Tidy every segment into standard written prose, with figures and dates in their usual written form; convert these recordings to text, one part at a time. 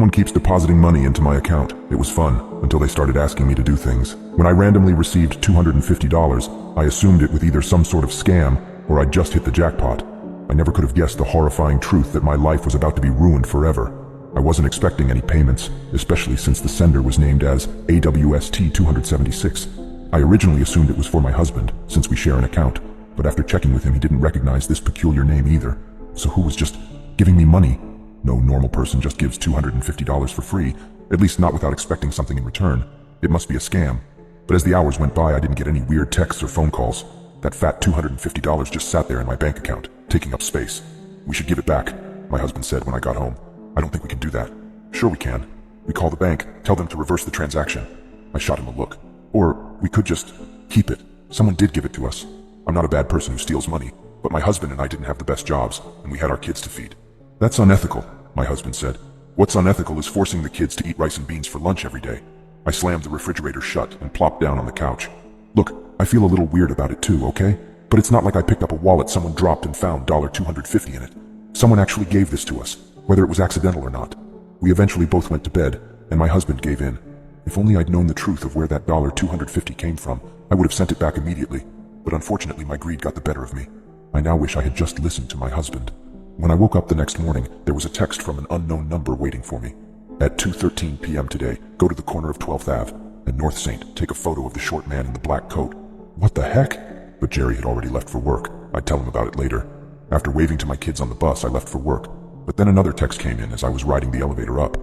Someone keeps depositing money into my account. It was fun, until they started asking me to do things. When I randomly received $250, I assumed it with either some sort of scam or I'd just hit the jackpot. I never could have guessed the horrifying truth that my life was about to be ruined forever. I wasn't expecting any payments, especially since the sender was named as AWST 276. I originally assumed it was for my husband, since we share an account, but after checking with him he didn't recognize this peculiar name either. So who was just giving me money? No normal person just gives $250 for free, at least not without expecting something in return. It must be a scam. But as the hours went by, I didn't get any weird texts or phone calls. That fat $250 just sat there in my bank account, taking up space. "We should give it back," my husband said when I got home. "I don't think we can do that." "Sure we can. We call the bank, tell them to reverse the transaction." I shot him a look. "Or we could just keep it. Someone did give it to us. I'm not a bad person who steals money, but my husband and I didn't have the best jobs, and we had our kids to feed." "That's unethical," my husband said. "What's unethical is forcing the kids to eat rice and beans for lunch every day." I slammed the refrigerator shut and plopped down on the couch. "Look, I feel a little weird about it too, okay? But it's not like I picked up a wallet someone dropped and found $250 in it. Someone actually gave this to us, whether it was accidental or not." We eventually both went to bed, and my husband gave in. If only I'd known the truth of where that $250 came from, I would have sent it back immediately. But unfortunately my greed got the better of me. I now wish I had just listened to my husband. When I woke up the next morning, there was a text from an unknown number waiting for me. "At 2:13 p.m. today, go to the corner of 12th Ave and North St. Take a photo of the short man in the black coat." What the heck? But Jerry had already left for work. I'd tell him about it later. After waving to my kids on the bus, I left for work. But then another text came in as I was riding the elevator up.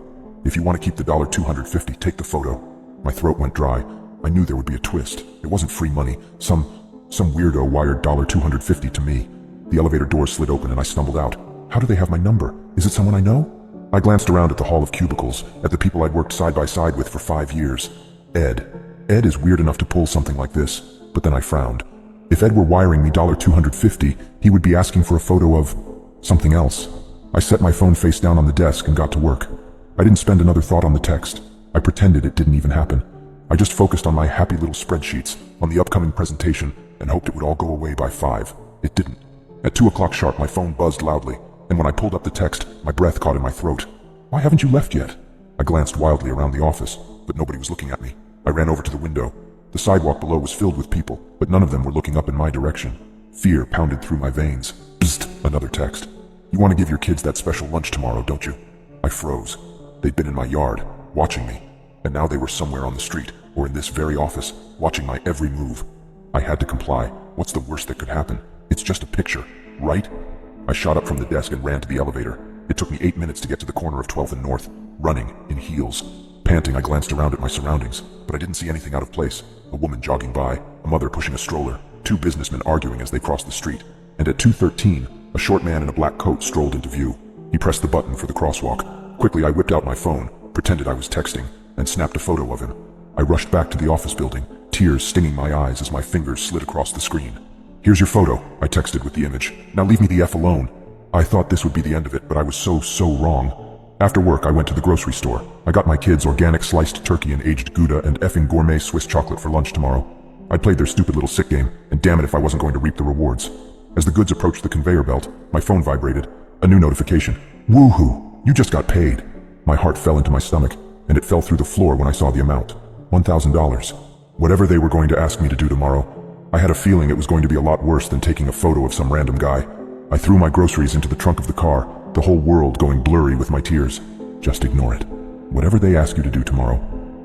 "If you want to keep the $250, take the photo." My throat went dry. I knew there would be a twist. It wasn't free money. Some weirdo wired $250 to me. The elevator door slid open and I stumbled out. How do they have my number? Is it someone I know? I glanced around at the hall of cubicles, at the people I'd worked side by side with for 5 years. Ed. Ed is weird enough to pull something like this, but then I frowned. If Ed were wiring me $250, he would be asking for a photo of something else. I set my phone face down on the desk and got to work. I didn't spend another thought on the text. I pretended it didn't even happen. I just focused on my happy little spreadsheets, on the upcoming presentation, and hoped it would all go away by 5. It didn't. At 2 o'clock sharp, my phone buzzed loudly, and when I pulled up the text, my breath caught in my throat. "Why haven't you left yet?" I glanced wildly around the office, but nobody was looking at me. I ran over to the window. The sidewalk below was filled with people, but none of them were looking up in my direction. Fear pounded through my veins. Bzzzt, another text. "You want to give your kids that special lunch tomorrow, don't you?" I froze. They'd been in my yard, watching me, and now they were somewhere on the street, or in this very office, watching my every move. I had to comply. What's the worst that could happen? It's just a picture, right? I shot up from the desk and ran to the elevator. It took me 8 minutes to get to the corner of 12th and North, running, in heels. Panting, I glanced around at my surroundings, but I didn't see anything out of place. A woman jogging by, a mother pushing a stroller, 2 businessmen arguing as they crossed the street, and at 2:13, a short man in a black coat strolled into view. He pressed the button for the crosswalk. Quickly, I whipped out my phone, pretended I was texting, and snapped a photo of him. I rushed back to the office building, tears stinging my eyes as my fingers slid across the screen. "Here's your photo," I texted with the image. "Now leave me the F alone." I thought this would be the end of it, but I was so wrong. After work, I went to the grocery store. I got my kids organic sliced turkey and aged Gouda and effing gourmet Swiss chocolate for lunch tomorrow. I played their stupid little sick game, and damn it if I wasn't going to reap the rewards. As the goods approached the conveyor belt, my phone vibrated. A new notification. "Woohoo! You just got paid." My heart fell into my stomach, and it fell through the floor when I saw the amount. $1,000. Whatever they were going to ask me to do tomorrow, I had a feeling it was going to be a lot worse than taking a photo of some random guy. I threw my groceries into the trunk of the car, the whole world going blurry with my tears. Just ignore it. Whatever they ask you to do tomorrow,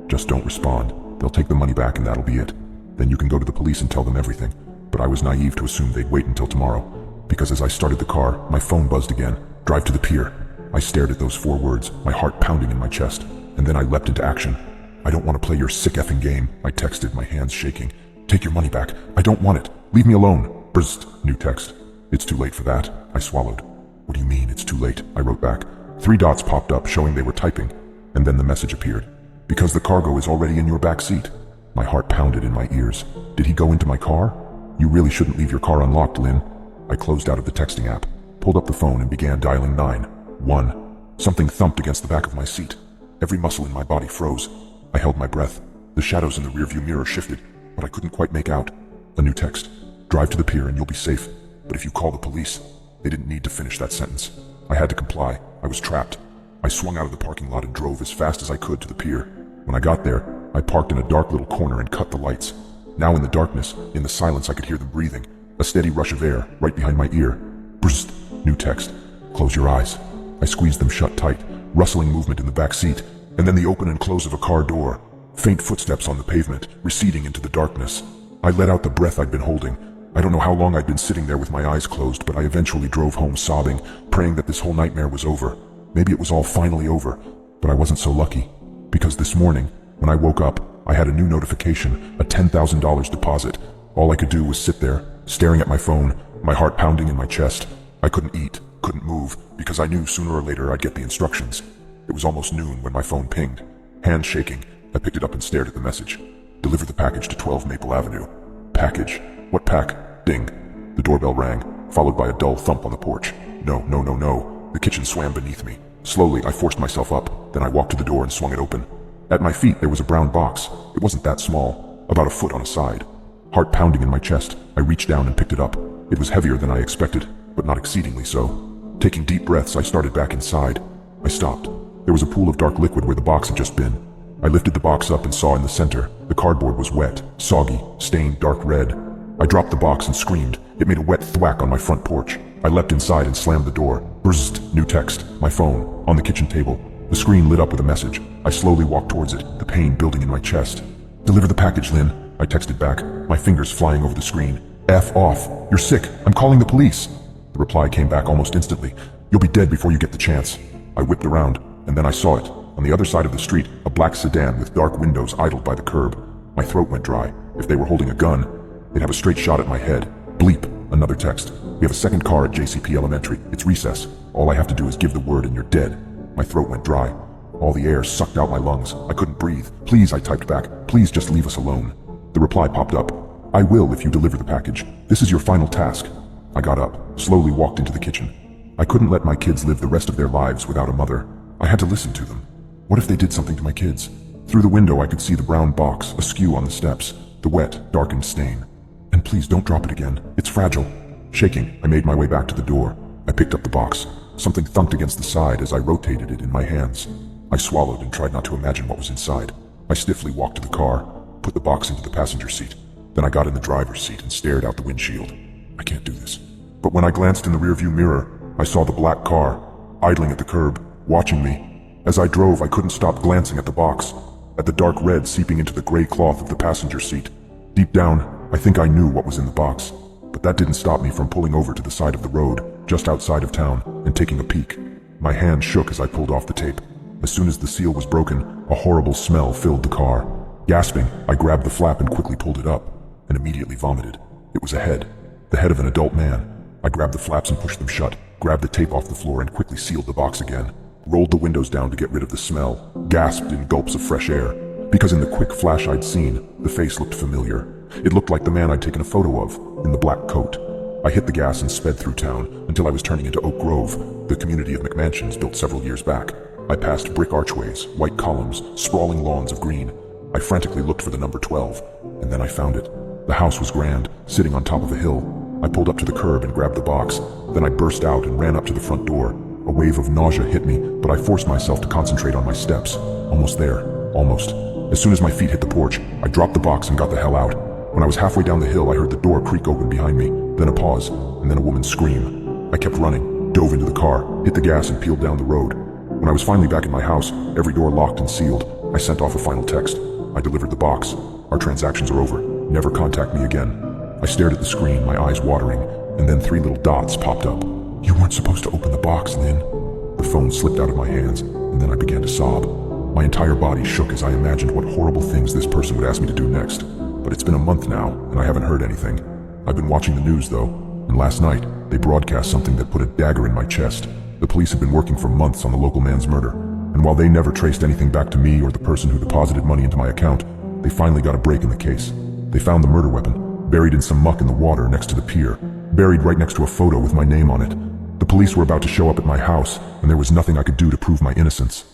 just don't respond. They'll take the money back and that'll be it. Then you can go to the police and tell them everything. But I was naive to assume they'd wait until tomorrow, because as I started the car, my phone buzzed again. "Drive to the pier." I stared at those 4 words, my heart pounding in my chest, and then I leapt into action. "I don't want to play your sick effing game," I texted, my hands shaking. "Take your money back. I don't want it. Leave me alone." Brst, new text. "It's too late for that," I swallowed. "What do you mean, it's too late?" I wrote back. 3 dots popped up showing they were typing, and then the message appeared. "Because the cargo is already in your back seat." My heart pounded in my ears. Did he go into my car? "You really shouldn't leave your car unlocked, Lynn." I closed out of the texting app, pulled up the phone and began dialing 911. Something thumped against the back of my seat. Every muscle in my body froze. I held my breath. The shadows in the rearview mirror shifted, but I couldn't quite make out. A new text. "Drive to the pier and you'll be safe. But if you call the police..." They didn't need to finish that sentence. I had to comply. I was trapped. I swung out of the parking lot and drove as fast as I could to the pier. When I got there, I parked in a dark little corner and cut the lights. Now in the darkness, in the silence, I could hear them breathing. A steady rush of air right behind my ear. Brrst, new text. Close your eyes. I squeezed them shut tight, rustling movement in the back seat, and then the open and close of a car door. Faint footsteps on the pavement, receding into the darkness. I let out the breath I'd been holding. I don't know how long I'd been sitting there with my eyes closed, but I eventually drove home sobbing, praying that this whole nightmare was over. Maybe it was all finally over, but I wasn't so lucky. Because this morning, when I woke up, I had a new notification, a $10,000 deposit. All I could do was sit there, staring at my phone, my heart pounding in my chest. I couldn't eat, couldn't move, because I knew sooner or later I'd get the instructions. It was almost noon when my phone pinged. Hands shaking, I picked it up and stared at the message. Deliver the package to 12 Maple Avenue. Package? What pack? Ding. The doorbell rang, followed by a dull thump on the porch. No, no, no, no. The kitchen swam beneath me. Slowly, I forced myself up, then I walked to the door and swung it open. At my feet, there was a brown box. It wasn't that small, about a foot on a side. Heart pounding in my chest, I reached down and picked it up. It was heavier than I expected, but not exceedingly so. Taking deep breaths, I started back inside. I stopped. There was a pool of dark liquid where the box had just been. I lifted the box up and saw in the center, the cardboard was wet, soggy, stained dark red. I dropped the box and screamed. It made a wet thwack on my front porch. I leapt inside and slammed the door. Brrst, new text, my phone, on the kitchen table. The screen lit up with a message. I slowly walked towards it, the pain building in my chest. Deliver the package, Lynn, I texted back, my fingers flying over the screen. F off. You're sick. I'm calling the police. The reply came back almost instantly. You'll be dead before you get the chance. I whipped around, and then I saw it. On the other side of the street, a black sedan with dark windows idled by the curb. My throat went dry. If they were holding a gun, they'd have a straight shot at my head. Bleep, another text. We have a second car at JCP Elementary. It's recess. All I have to do is give the word and you're dead. My throat went dry. All the air sucked out my lungs. I couldn't breathe. Please, I typed back. Please just leave us alone. The reply popped up. I will if you deliver the package. This is your final task. I got up, slowly walked into the kitchen. I couldn't let my kids live the rest of their lives without a mother. I had to listen to them. What if they did something to my kids? Through the window I could see the brown box, askew on the steps, the wet, darkened stain. And please don't drop it again. It's fragile. Shaking, I made my way back to the door. I picked up the box. Something thunked against the side as I rotated it in my hands. I swallowed and tried not to imagine what was inside. I stiffly walked to the car, put the box into the passenger seat. Then I got in the driver's seat and stared out the windshield. I can't do this. But when I glanced in the rearview mirror, I saw the black car, idling at the curb, watching me. As I drove, I couldn't stop glancing at the box, at the dark red seeping into the gray cloth of the passenger seat. Deep down, I think I knew what was in the box, but that didn't stop me from pulling over to the side of the road, just outside of town, and taking a peek. My hand shook as I pulled off the tape. As soon as the seal was broken, a horrible smell filled the car. Gasping, I grabbed the flap and quickly pulled it up, and immediately vomited. It was a head, the head of an adult man. I grabbed the flaps and pushed them shut, grabbed the tape off the floor and quickly sealed the box again, rolled the windows down to get rid of the smell, gasped in gulps of fresh air, because in the quick flash I'd seen, the face looked familiar. It looked like the man I'd taken a photo of, in the black coat. I hit the gas and sped through town until I was turning into Oak Grove, the community of McMansions built several years back. I passed brick archways, white columns, sprawling lawns of green. I frantically looked for the number 12, and then I found it. The house was grand, sitting on top of a hill. I pulled up to the curb and grabbed the box. Then I burst out and ran up to the front door. A wave of nausea hit me, but I forced myself to concentrate on my steps. Almost there. Almost. As soon as my feet hit the porch, I dropped the box and got the hell out. When I was halfway down the hill, I heard the door creak open behind me, then a pause, and then a woman's scream. I kept running, dove into the car, hit the gas and peeled down the road. When I was finally back in my house, every door locked and sealed, I sent off a final text. I delivered the box. Our transactions are over. Never contact me again. I stared at the screen, my eyes watering, and then 3 little dots popped up. You weren't supposed to open the box, Lynn. The phone slipped out of my hands, and then I began to sob. My entire body shook as I imagined what horrible things this person would ask me to do next. But it's been a month now, and I haven't heard anything. I've been watching the news, though, and last night, they broadcast something that put a dagger in my chest. The police have been working for months on the local man's murder, and while they never traced anything back to me or the person who deposited money into my account, they finally got a break in the case. They found the murder weapon, buried in some muck in the water next to the pier, buried right next to a photo with my name on it. The police were about to show up at my house, and there was nothing I could do to prove my innocence.